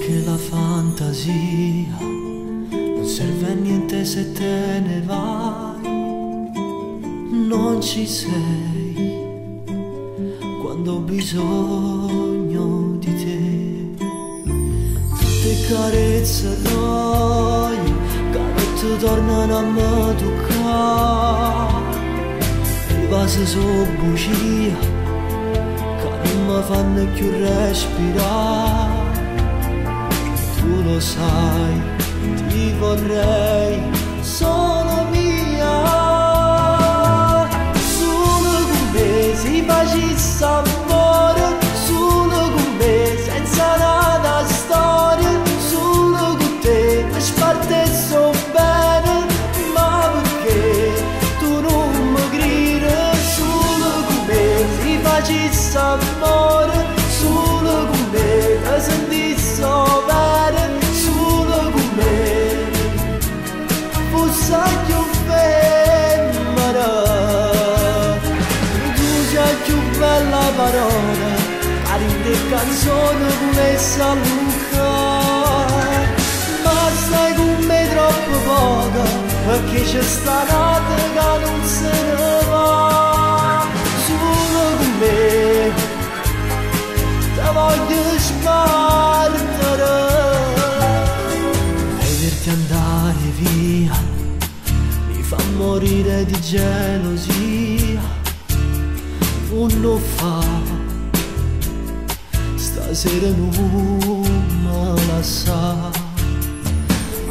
che la fantasia non serve a niente se te ne vai, non ci sei quando ho bisogno di te. Tutte carezze noi che non tornano a me toccare, i vasi sono bugie che non mi fanno più respirare. Tu lo sai, ti vorrei solo mia, solo con me si facesse amore, solo con me senza nada storia, solo con te mi spartesso bene, ma perché tu non mi gridi? Solo con me si facesse amore, solo con me mi sentissi bene, solo con me fosse più femmina. Tu sei più bella parola, carine canzoni come Saluca, ma stai con me troppo poco, perché c'è sta notte che non se ne va. Solo con me te voglio spartare, vederti andare via mi fa morire di gelosia. Non fa, stasera non me la sa,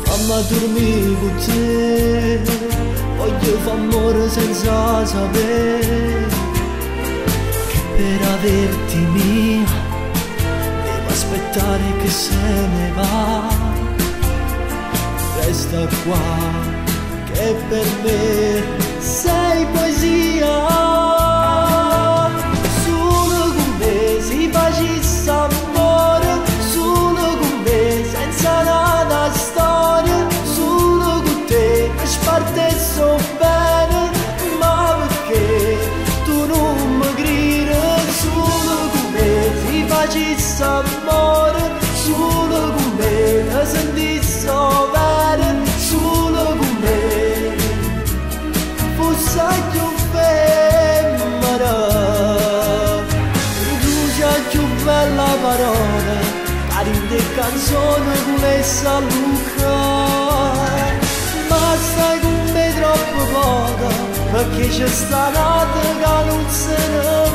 fammi dormire con te, voglio fare amore senza sapere che per averti mia devo aspettare che se ne va. Resta qua che per me sei poesia, solo con me si facesse amore, solo con me senza nada storia, solo con te mi spartesso bene, ma perché tu non mi gridi? Solo con me si facesse amore, solo con me mi sentissi bene, solo con me fosse più femmina. Tu sei più bella parola, carine canzoni come Saluca, ma stai con me troppo poco, perché c'è sta notte che non se ne